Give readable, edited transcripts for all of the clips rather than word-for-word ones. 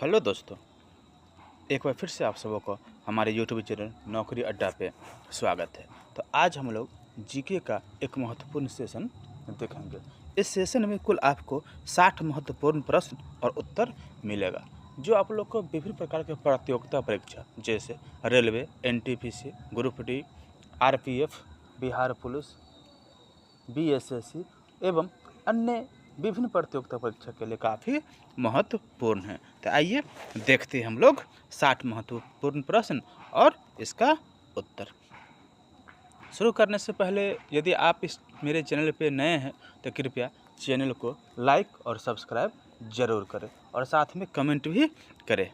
Hello दोस्तों, एक बार फिर से आप सबों को हमारे यूट्यूब चैनल नौकरी अड्डा पे स्वागत है। तो आज हम लोग जीके का एक महत्वपूर्ण सेशन देखेंगे। इस सेशन में कुल आपको 60 महत्वपूर्ण प्रश्न और उत्तर मिलेगा, जो आप लोग को विभिन्न प्रकार के प्रतियोगिता परीक्षा जैसे railway, NTPC, group D, RPF, Bihar police, BSSC एवं अन्य विभिन्न प्रतियोगिता परीक्षा के लिए काफ़ी महत्वपूर्ण है। तो आइए देखते हैं हम लोग 60 महत्वपूर्ण प्रश्न और इसका उत्तर। शुरू करने से पहले यदि आप इस मेरे चैनल पे नए हैं तो कृपया चैनल को लाइक और सब्सक्राइब ज़रूर करें और साथ में कमेंट भी करें।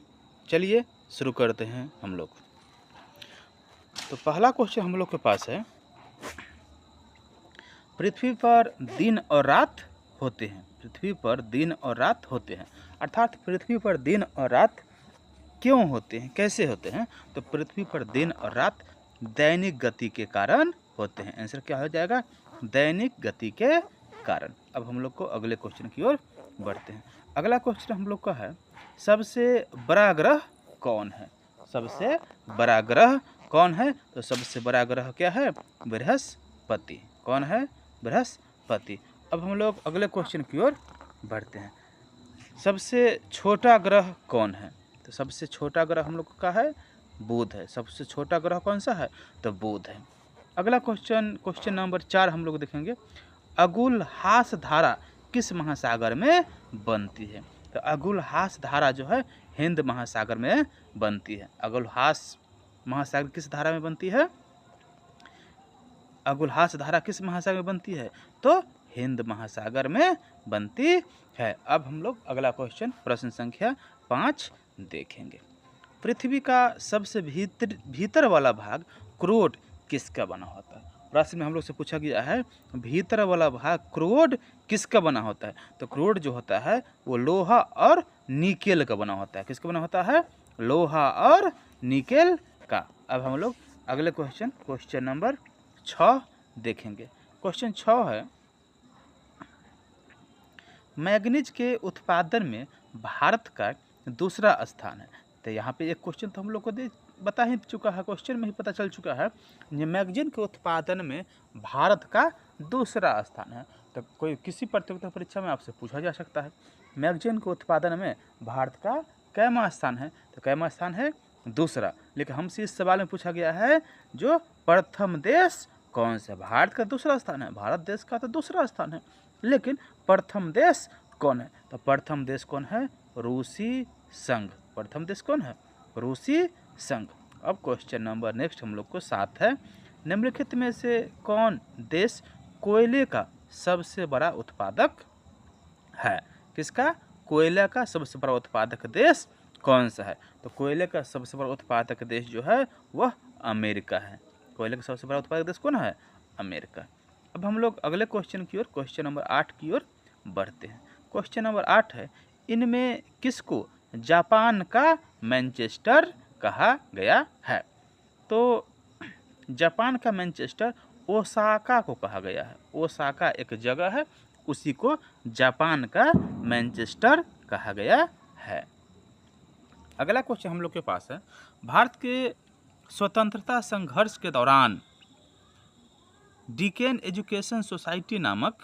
चलिए शुरू करते हैं हम लोग। तो पहला क्वेश्चन हम लोग के पास है, पृथ्वी पर दिन और रात होते हैं। पृथ्वी पर दिन और रात होते हैं, अर्थात पृथ्वी पर दिन और रात क्यों होते हैं, कैसे होते हैं? तो पृथ्वी पर दिन और रात दैनिक गति के कारण होते हैं। आंसर क्या हो जाएगा? दैनिक गति के कारण। अब हम लोग को अगले क्वेश्चन की ओर बढ़ते हैं। अगला क्वेश्चन हम लोग का है, सबसे बड़ा ग्रह कौन है? सबसे बड़ा ग्रह कौन है? तो सबसे बड़ा ग्रह क्या है? बृहस्पति। कौन है? बृहस्पति। अब हम लोग अगले क्वेश्चन की ओर बढ़ते हैं। सबसे छोटा ग्रह कौन है? तो सबसे छोटा ग्रह हम लोग का है बुध है। सबसे छोटा ग्रह कौन सा है? तो बुध है। अगला क्वेश्चन नंबर 4 हम लोग देखेंगे, अगुलहास धारा किस महासागर में बनती है? तो अगुलहास धारा जो है हिंद महासागर में बनती है। अगुलहास महासागर किस धारा में बनती है? अगुलहास धारा किस महासागर में बनती है? तो हिंद महासागर में बनती है। अब हम लोग अगला क्वेश्चन प्रश्न संख्या 5 देखेंगे। पृथ्वी का सबसे भीतर वाला भाग क्रोड किसका बना होता है? प्रश्न में हम लोग से पूछा गया है, भीतर वाला भाग क्रोड किसका बना होता है? तो क्रोड जो होता है वो लोहा और निकेल का बना होता है। किसका बना होता है? लोहा और निकेल का। अब हम लोग अगले क्वेश्चन नंबर 6 देखेंगे। क्वेश्चन 6 है, मैग्नीज के उत्पादन में भारत का दूसरा स्थान है। तो यहाँ पे एक क्वेश्चन तो हम लोग को बता ही चुका है, क्वेश्चन में ही पता चल चुका है, मैग्नीज के उत्पादन में भारत का दूसरा स्थान है। तो कोई किसी प्रतियोगिता परीक्षा में आपसे पूछा जा सकता है, मैग्नीज के उत्पादन में भारत का कैमा स्थान है? तो कैमा स्थान है? दूसरा। लेकिन हमसे इस सवाल में पूछा गया है, जो प्रथम देश कौन सा? भारत का दूसरा स्थान है। भारत देश का तो दूसरा स्थान है, लेकिन प्रथम देश कौन है? तो प्रथम देश कौन है? रूसी संघ। प्रथम देश कौन है? रूसी संघ। अब क्वेश्चन नंबर नेक्स्ट हम लोग को 7 है, निम्नलिखित में से कौन देश कोयले का सबसे बड़ा उत्पादक है? किसका? कोयले का सबसे बड़ा उत्पादक देश कौन सा है? तो कोयले का सबसे बड़ा उत्पादक देश जो है वह अमेरिका है। कोयले का सबसे बड़ा उत्पादक देश कौन है? अमेरिका। अब हम लोग अगले क्वेश्चन की ओर, क्वेश्चन नंबर 8 की ओर बढ़ते हैं। क्वेश्चन नंबर 8 है, इनमें किसको जापान का मैनचेस्टर कहा गया है? तो जापान का मैनचेस्टर ओसाका को कहा गया है। ओसाका एक जगह है, उसी को जापान का मैनचेस्टर कहा गया है। अगला क्वेश्चन हम लोग के पास है, भारत के स्वतंत्रता संघर्ष के दौरान डिकेन एजुकेशन सोसाइटी नामक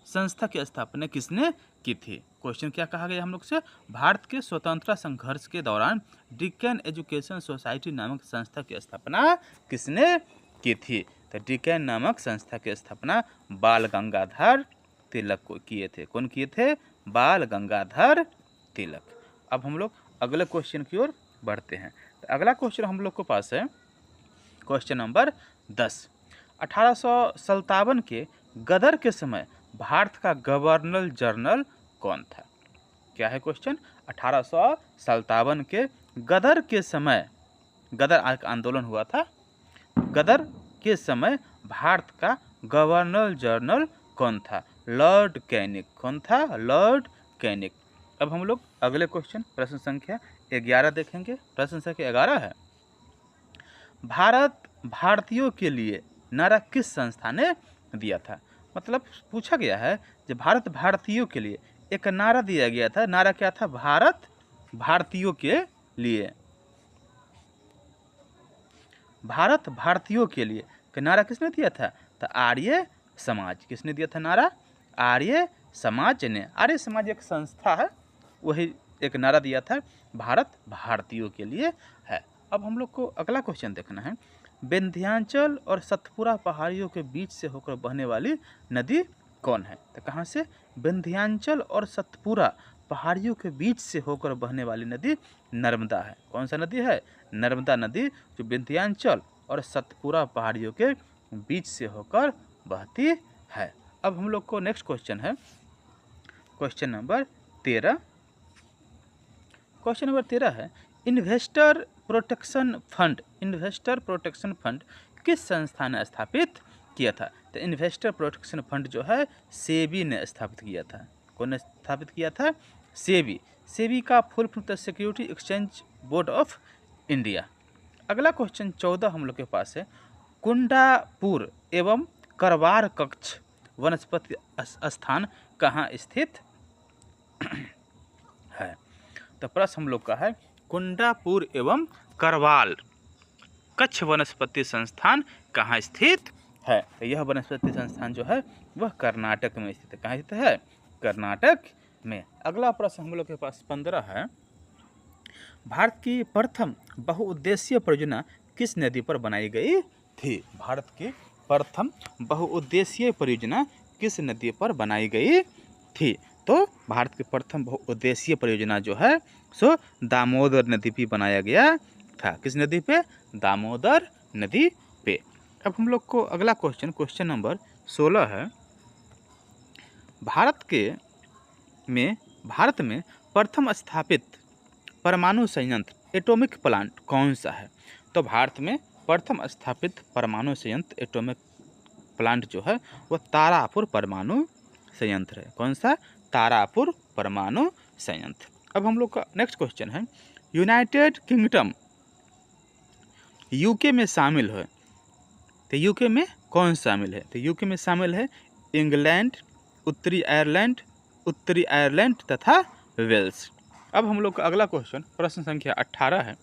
संस्था की स्थापना किसने की थी? क्वेश्चन क्या कहा गया हम लोग से, भारत के स्वतंत्रता संघर्ष के दौरान डिकेन एजुकेशन सोसाइटी नामक संस्था की स्थापना किसने की थी? तो डिकेन नामक संस्था की स्थापना बाल गंगाधर तिलक को किए थे। कौन किए थे? बाल गंगाधर तिलक। अब हम लोग अगले क्वेश्चन की ओर बढ़ते हैं। तो अगला क्वेश्चन हम लोग के पास है, क्वेश्चन नंबर 10, 1857 के गदर के समय भारत का गवर्नर जनरल कौन था? क्या है क्वेश्चन? 1857 के गदर के समय, गदर आंदोलन हुआ था, गदर के समय भारत का गवर्नर जनरल कौन था? Lord Canning. कौन था? Lord Canning. अब हम लोग अगले क्वेश्चन प्रश्न संख्या 11 देखेंगे। प्रश्न संख्या 11 है, भारत भारतीयों के लिए नारा किस संस्था ने दिया था? मतलब पूछा गया है, जब भारत भारतीयों के लिए एक नारा दिया गया था, नारा क्या था? भारत भारतीयों के लिए। भारत भारतीयों के लिए का नारा किसने दिया था? तो आर्य समाज। किसने दिया था नारा? आर्य समाज ने। आर्य समाज एक संस्था है, वही एक नारा दिया था, भारत भारतीयों के लिए है। अब हम लोग को अगला क्वेश्चन देखना है, विंध्याचल और सतपुरा पहाड़ियों के बीच से होकर बहने वाली नदी कौन है? तो कहाँ से? विंध्याचल और सतपुरा पहाड़ियों के बीच से होकर बहने वाली नदी नर्मदा है। कौन सा नदी है? नर्मदा नदी, जो विंध्याचल और सतपुरा पहाड़ियों के बीच से होकर बहती है। अब हम लोग को नेक्स्ट क्वेश्चन है, क्वेश्चन नंबर 13। क्वेश्चन नंबर 13 है, investor protection fund, investor protection fund किस संस्था ने स्थापित किया था? तो इन्वेस्टर प्रोटेक्शन फंड जो है सेबी ने स्थापित किया था। कौन ने स्थापित किया था? सेबी। सेबी का फुल फॉर्म था security exchange board of India. अगला क्वेश्चन 14 हम लोग के पास है, कुंडापुर एवं करवार कक्ष वनस्पति स्थान कहाँ स्थित है? तो प्रश्न हम लोग का है, कुंडापुर एवं करवाल कच्छ वनस्पति संस्थान कहाँ स्थित है? तो यह वनस्पति संस्थान जो है वह कर्नाटक में स्थित है। कहाँ स्थित है? कर्नाटक में। अगला प्रश्न हम लोग के पास 15 है, भारत की प्रथम बहुउद्देशीय परियोजना किस नदी पर बनाई गई थी? भारत की प्रथम बहुउद्देशीय परियोजना किस नदी पर बनाई गई थी? तो भारत की प्रथम बहुउद्देशीय परियोजना जो है सो दामोदर नदी पे बनाया गया था। किस नदी पे? दामोदर नदी पे। अब हम लोग को अगला क्वेश्चन, क्वेश्चन नंबर 16 है, भारत में प्रथम स्थापित परमाणु संयंत्र एटॉमिक प्लांट कौन सा है? तो भारत में प्रथम स्थापित परमाणु संयंत्र एटॉमिक प्लांट जो है वह तारापुर परमाणु संयंत्र है। कौन सा? तारापुर परमाणु संयंत्र। अब हम लोग का नेक्स्ट क्वेश्चन है, यूनाइटेड किंगडम यूके में शामिल है, तो यूके में कौन शामिल है? तो यूके में शामिल है इंग्लैंड, उत्तरी आयरलैंड तथा वेल्स। अब हम लोग का अगला क्वेश्चन, प्रश्न संख्या 18 है,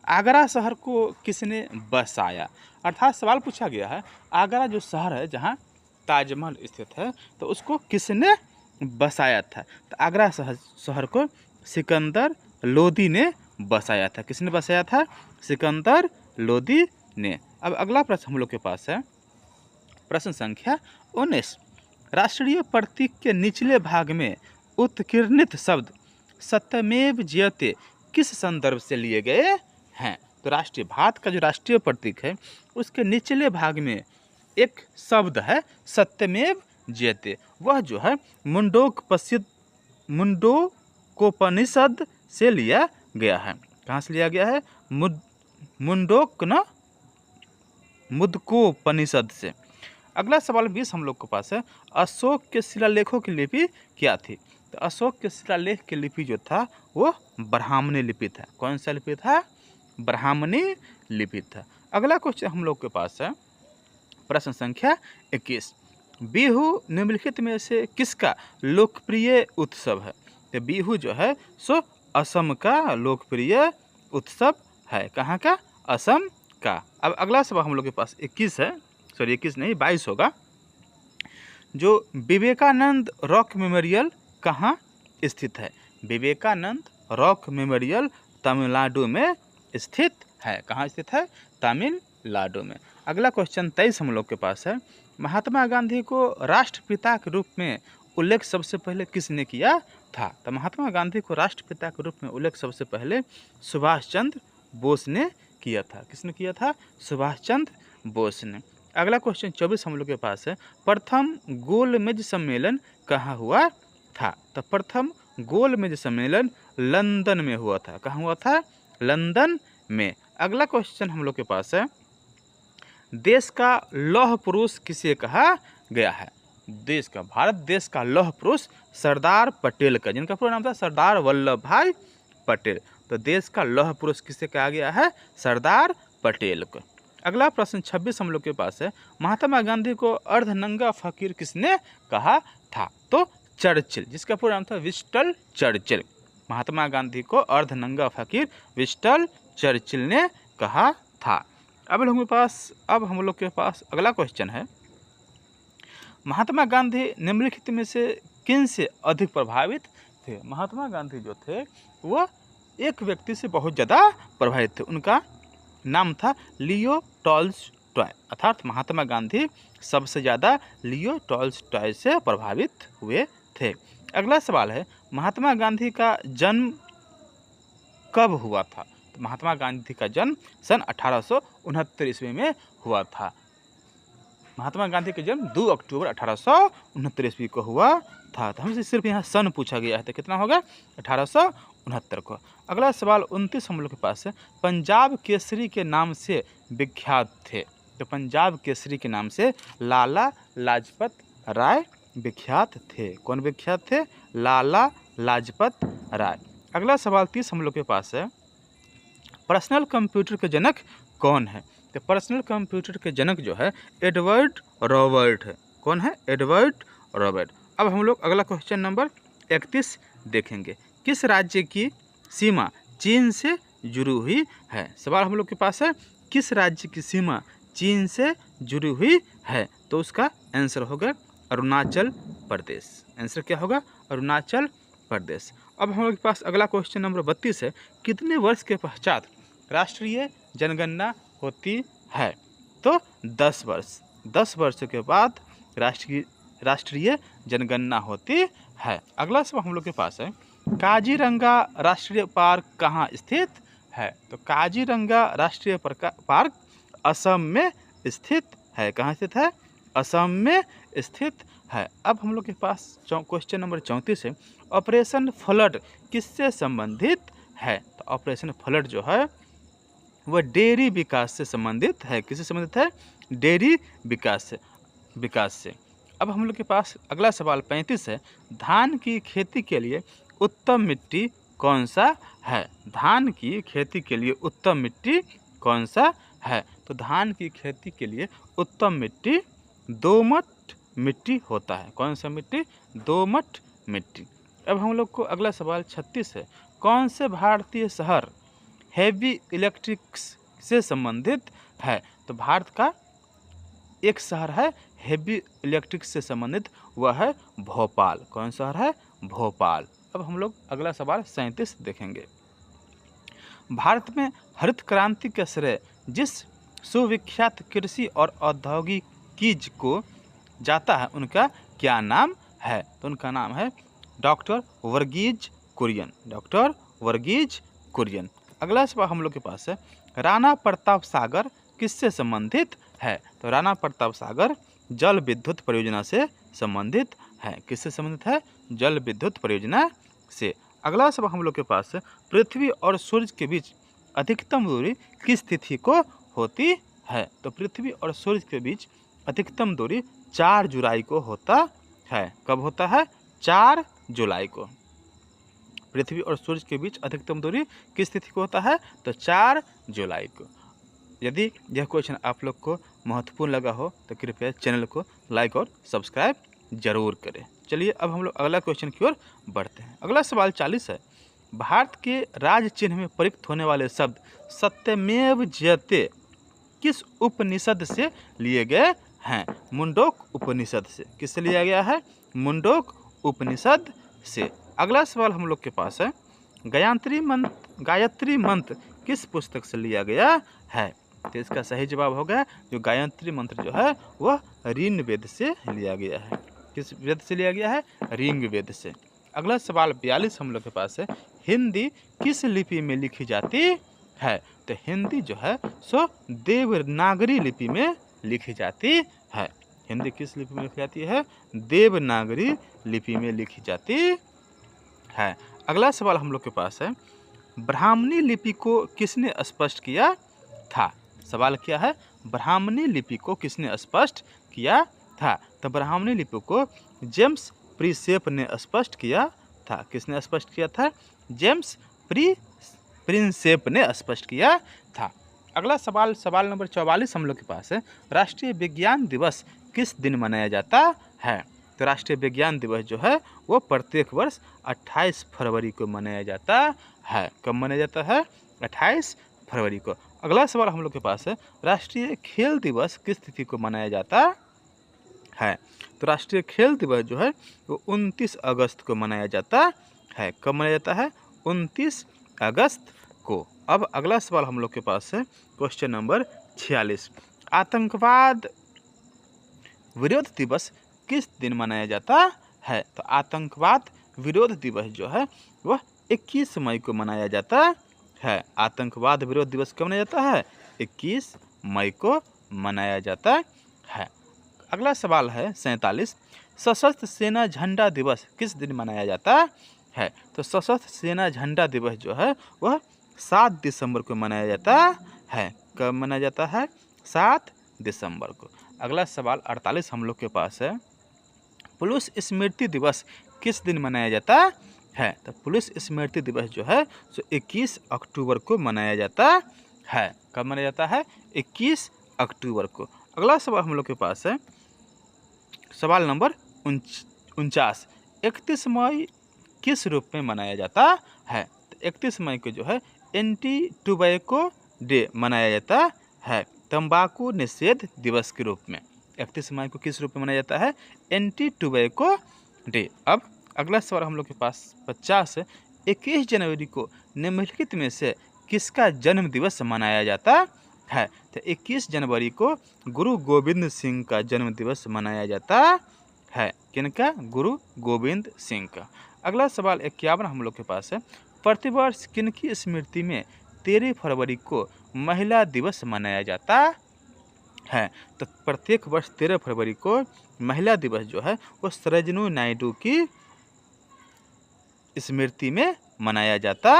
आगरा शहर को किसने बसाया? अर्थात सवाल पूछा गया है, आगरा जो शहर है जहाँ ताजमहल स्थित है, तो उसको किसने बसाया था? तो आगरा शहर को सिकंदर लोदी ने बसाया था। किसने बसाया था? सिकंदर लोदी ने। अब अगला प्रश्न हम लोग के पास है, प्रश्न संख्या 19, राष्ट्रीय प्रतीक के निचले भाग में उत्कीर्णित शब्द सत्यमेव जयते किस संदर्भ से लिए गए हैं? तो राष्ट्रीय, भारत का जो राष्ट्रीय प्रतीक है उसके निचले भाग में एक शब्द है सत्यमेव जयते, वह जो है मुंडकोपनिषद से लिया गया है। कहाँ से लिया गया है? मुंडकोपनिषद से। अगला सवाल 20 हम लोग के पास है, अशोक के शिलालेखों की लिपि क्या थी? तो अशोक के शिलालेख की लिपि जो था वो ब्राह्मणी लिपि था। कौन सा लिपि था? ब्राह्मणी लिपि था। अगला क्वेश्चन हम लोग के पास है, प्रश्न संख्या 21, बिहू निम्नलिखित में से किसका लोकप्रिय उत्सव है? तो बिहू जो है सो असम का लोकप्रिय उत्सव है। कहाँ का? असम का। अब अगला सवाल हम लोग के पास 21 है, सॉरी 21 नहीं 22 होगा, जो विवेकानंद रॉक मेमोरियल कहाँ स्थित है? विवेकानंद रॉक मेमोरियल तमिलनाडु में स्थित है। कहाँ स्थित है? तमिलनाडु में। अगला क्वेश्चन 23 हम लोग के पास है, महात्मा गांधी को राष्ट्रपिता के रूप में उल्लेख सबसे पहले किसने किया था? तो महात्मा गांधी को राष्ट्रपिता के रूप में उल्लेख सबसे पहले सुभाष चंद्र बोस ने किया था। किसने किया था? सुभाष चंद्र बोस ने। अगला क्वेश्चन 24 हम लोग के पास है, प्रथम गोलमेज सम्मेलन कहाँ हुआ था? तो प्रथम गोलमेज सम्मेलन लंदन में हुआ था। कहाँ हुआ था? लंदन में। अगला क्वेश्चन हम लोग के पास है, देश का लौह पुरुष किसे कहा गया है? देश का, भारत देश का लौह पुरुष सरदार पटेल का, जिनका पूरा नाम था सरदार वल्लभ भाई पटेल। तो देश का लौह पुरुष किसे कहा गया है? सरदार पटेल को। अगला प्रश्न 26 हम लोग के पास है, महात्मा गांधी को अर्धनंगा फकीर किसने कहा था? तो चर्चिल, जिसका पूरा नाम था विंस्टन चर्चिल। महात्मा गांधी को अर्धनंगा फकीर विंस्टन चर्चिल ने कहा था। अब हम लोग के पास अगला क्वेश्चन है, महात्मा गांधी निम्नलिखित में से किन से अधिक प्रभावित थे। महात्मा गांधी जो थे वो एक व्यक्ति से बहुत ज़्यादा प्रभावित थे, उनका नाम था लियो टॉल्स्टॉय, अर्थात महात्मा गांधी सबसे ज़्यादा लियो टॉल्स्टॉय से प्रभावित हुए थे। अगला सवाल है, महात्मा गांधी का जन्म कब हुआ था। तो महात्मा गांधी का जन्म सन 1869 ईस्वी में हुआ था। महात्मा गांधी का जन्म 2 अक्टूबर 1869 ईस्वी को हुआ था। तो हमसे सिर्फ यहाँ सन पूछा गया है, तो कितना होगा 1869 को। अगला सवाल 29 हम लोग के पास है, पंजाब केसरी के नाम से विख्यात थे। तो पंजाब केसरी के नाम से लाला लाजपत राय विख्यात थे। कौन विख्यात थे? लाला लाजपत राय। अगला सवाल 30 हम लोग के पास है, पर्सनल कंप्यूटर के जनक कौन है। तो पर्सनल कंप्यूटर के जनक जो है एडवर्ड रॉबर्ट है। कौन है? Edward Robert. अब हम लोग अगला क्वेश्चन नंबर 31 देखेंगे, किस राज्य की सीमा चीन से जुड़ी हुई है। सवाल हम लोग के पास है, किस राज्य की सीमा चीन से जुड़ी हुई है। तो उसका आंसर होगा अरुणाचल प्रदेश। आंसर क्या होगा? अरुणाचल प्रदेश। अब हम लोग के पास अगला क्वेश्चन नंबर 32 है, कितने वर्ष के पश्चात राष्ट्रीय जनगणना होती है। तो 10 वर्ष। 10 वर्ष के बाद राष्ट्रीय जनगणना होती है। अगला सवाल हम लोग के पास है, काजीरंगा राष्ट्रीय पार्क कहाँ स्थित है। तो काजीरंगा राष्ट्रीय पार्क असम में स्थित है। कहाँ स्थित है? असम में स्थित है। अब हम लोग के पास क्वेश्चन नंबर 34 है, ऑपरेशन फ्लड किससे संबंधित है। तो ऑपरेशन फ्लड जो है वह डेयरी विकास से संबंधित है। किससे संबंधित है? डेयरी विकास से। अब हम लोग के पास अगला सवाल 35 है, धान की खेती के लिए उत्तम मिट्टी कौन सा है। धान की खेती के लिए उत्तम मिट्टी कौन सा है। तो धान की खेती के लिए उत्तम मिट्टी दोमट मिट्टी होता है। कौन सा मिट्टी? दोमट मिट्टी। अब हम लोग को अगला सवाल 36 है, कौन से भारतीय शहर हेवी इलेक्ट्रिक्स से संबंधित है। तो भारत का एक शहर है हेवी इलेक्ट्रिक से संबंधित, वह है भोपाल। कौन शहर है? भोपाल। अब हम लोग अगला सवाल 37 देखेंगे, भारत में हरित क्रांति का श्रेय जिस सुविख्यात कृषि और औद्योगिकीज को जाता है उनका क्या नाम है। तो उनका नाम है डॉक्टर वर्गीज कुरियन। डॉक्टर वर्गीज कुरियन। अगला सवाल हम लोग के पास है, राणा प्रताप सागर किससे संबंधित है। तो राणा प्रताप सागर जल विद्युत परियोजना से संबंधित है। किससे संबंधित है? जल विद्युत परियोजना से। अगला सवाल हम लोग के पास है, पृथ्वी और सूर्य के बीच अधिकतम दूरी किस तिथि को होती है। तो पृथ्वी और सूर्य के बीच अधिकतम दूरी 4 जुलाई को होता है। कब होता है? 4 जुलाई को। पृथ्वी और सूर्य के बीच अधिकतम दूरी किस तिथि को होता है? तो 4 जुलाई को। यदि यह क्वेश्चन आप लोग को महत्वपूर्ण लगा हो तो कृपया चैनल को लाइक और सब्सक्राइब जरूर करें। चलिए अब हम लोग अगला क्वेश्चन की ओर बढ़ते हैं। अगला सवाल 40 है, भारत के राज्य चिन्ह में प्रयुक्त होने वाले शब्द सत्यमेव जयते किस उपनिषद से लिए गए हैं। मुंडोक उपनिषद से। किससे लिया गया है? मुंडोक उपनिषद से। अगला सवाल हम लोग के पास है, गायत्री मंत्र किस पुस्तक से लिया गया है। तो इसका सही जवाब होगा जो गायत्री मंत्र जो है वह ऋग्वेद से लिया गया है। किस वेद से लिया गया है? ऋग्वेद से। अगला सवाल 42 हम लोग के पास है, हिंदी किस लिपि में लिखी जाती है। तो हिंदी जो है सो देवनागरी लिपि में लिखी जाती है। हिंदी किस लिपि में लिखी जाती है? देवनागरी लिपि में लिखी जाती है। अगला सवाल हम लोग के पास है, ब्राह्मणी लिपि को किसने स्पष्ट किया था। सवाल क्या है? ब्राह्मणी लिपि को किसने स्पष्ट किया था। तो ब्राह्मणी लिपि को जेम्स प्रिंसेप ने स्पष्ट किया था। किसने स्पष्ट किया था? जेम्स प्रिंसेप ने स्पष्ट किया था। अगला सवाल नंबर 44 हम लोग के पास है, राष्ट्रीय विज्ञान दिवस किस दिन मनाया जाता है। तो राष्ट्रीय विज्ञान दिवस जो है वो प्रत्येक वर्ष 28 फरवरी को मनाया जाता है। कब मनाया जाता है? 28 फरवरी को। अगला सवाल हम लोग के पास है, राष्ट्रीय खेल दिवस किस तिथि को मनाया जाता है? तो राष्ट्रीय खेल दिवस जो है वो 29 अगस्त को मनाया जाता है। कब मनाया जाता है? 29 अगस्त को। अब अगला सवाल हम लोग के पास है क्वेश्चन नंबर 46, आतंकवाद विरोध दिवस किस दिन मनाया जाता है? तो आतंकवाद विरोध दिवस जो है वह 21 मई को मनाया जाता है। आतंकवाद विरोध दिवस कब मनाया जाता है? 21 मई को मनाया जाता है। अगला सवाल है 47, सशस्त्र सेना झंडा दिवस किस दिन मनाया जाता है? तो सशस्त्र सेना झंडा दिवस जो है वह 7 दिसंबर को मनाया जाता है। कब मनाया जाता है? 7 दिसंबर को। अगला सवाल 48 हम लोग के पास है, पुलिस स्मृति दिवस किस दिन मनाया जाता है? तो पुलिस स्मृति दिवस जो है सो 21 अक्टूबर को मनाया जाता है। कब मनाया जाता है? 21 अक्टूबर को। अगला सवाल हम लोग के पास है सवाल नंबर 49, 31 मई किस रूप में मनाया जाता है? तो 31 मई को जो है एंटी टोबैको डे मनाया जाता है, तंबाकू निषेध दिवस के रूप में। 31 मई को किस रूप में मनाया जाता है? Anti tobacco day. अब अगला सवाल हम लोग के पास 50 है, 21 जनवरी को निम्नलिखित में से किसका जन्म दिवस मनाया जाता है? तो 21 जनवरी को गुरु गोविंद सिंह का जन्म दिवस मनाया जाता है। किनका? गुरु गोविंद सिंह का। अगला सवाल 51 हम लोग के पास है, प्रतिवर्ष किनकी स्मृति में 13 फरवरी को महिला दिवस मनाया जाता है? तो प्रत्येक वर्ष 13 फरवरी को महिला दिवस जो है वो सरोजिनी नायडू की स्मृति में मनाया जाता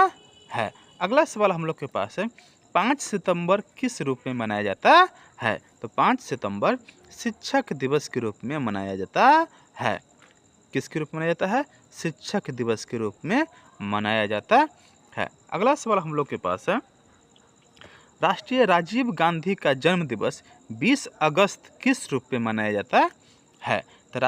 है। अगला सवाल हम लोग के पास है, 5 सितंबर किस रूप में मनाया जाता है? तो 5 सितंबर शिक्षक दिवस के रूप में मनाया जाता है। किसके रूप में मनाया जाता है? शिक्षक दिवस के रूप में मनाया जाता है। अगला सवाल हम लोग के पास है, राष्ट्रीय राजीव गांधी का जन्म दिवस 20 अगस्त किस रूप में मनाया जाता है? तो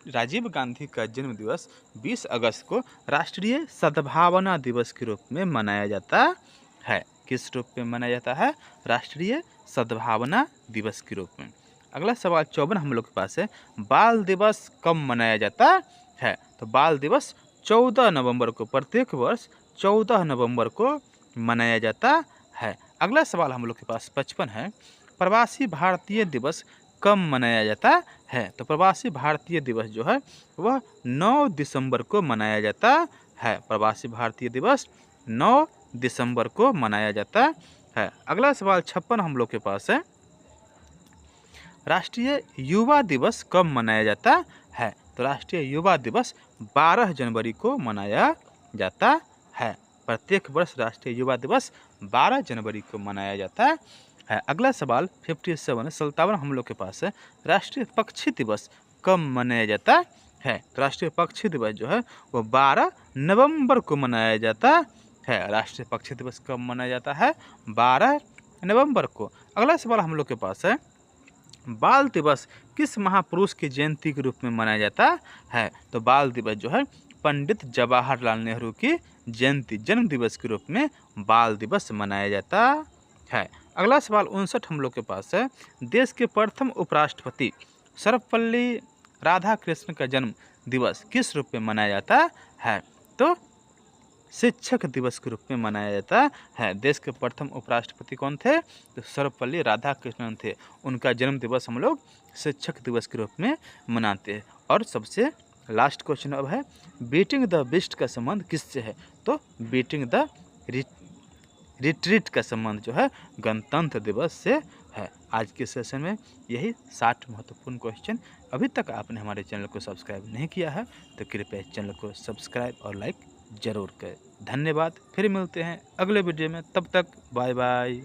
राजीव गांधी का जन्म दिवस 20 अगस्त को राष्ट्रीय सद्भावना दिवस के रूप में मनाया जाता है। किस रूप में मनाया जाता है? राष्ट्रीय सद्भावना दिवस के रूप में। अगला सवाल 54 हम लोग के पास है, बाल दिवस कब मनाया जाता है? तो बाल दिवस 14 नवंबर को, प्रत्येक वर्ष 14 नवंबर को मनाया जाता है। अगला सवाल हम लोग के पास 55 है, प्रवासी भारतीय दिवस कब मनाया जाता है? तो प्रवासी भारतीय दिवस जो है वह 9 दिसंबर को मनाया जाता है। प्रवासी भारतीय दिवस 9 दिसंबर को मनाया जाता है। अगला सवाल 56 हम लोग के पास है, राष्ट्रीय युवा दिवस कब मनाया जाता है? तो राष्ट्रीय युवा दिवस 12 जनवरी को मनाया जाता है। प्रत्येक वर्ष राष्ट्रीय युवा दिवस 12 जनवरी को मनाया जाता है। अगला सवाल 57 हम लोग के पास है, राष्ट्रीय पक्षी दिवस कब मनाया जाता है? तो राष्ट्रीय पक्षी दिवस जो है वो 12 नवंबर को मनाया जाता है। राष्ट्रीय पक्षी दिवस कब मनाया जाता है? 12 नवंबर को। अगला सवाल हम लोग के पास है, बाल दिवस किस महापुरुष की जयंती के रूप में मनाया जाता है? तो बाल दिवस जो है पंडित जवाहरलाल नेहरू की जयंती, जन्म दिवस के रूप में बाल दिवस मनाया जाता है। अगला सवाल 59 हम लोग के पास है, देश के प्रथम उपराष्ट्रपति सर्वपल्ली राधाकृष्ण का जन्म दिवस किस रूप में मनाया जाता है? तो शिक्षक दिवस के रूप में मनाया जाता है। देश के प्रथम उपराष्ट्रपति कौन थे? तो सर्वपल्ली राधाकृष्णन थे। उनका जन्म दिवस हम लोग शिक्षक दिवस के रूप में मनाते हैं। और सबसे लास्ट क्वेश्चन अब है, बीटिंग द बेस्ट का संबंध किससे है? तो बीटिंग द रिट्रीट का संबंध जो है गणतंत्र दिवस से है। आज के सेशन में यही 60 महत्वपूर्ण क्वेश्चन। अभी तक आपने हमारे चैनल को सब्सक्राइब नहीं किया है तो कृपया चैनल को सब्सक्राइब और लाइक जरूर करें। धन्यवाद। फिर मिलते हैं अगले वीडियो में, तब तक बाय बाय।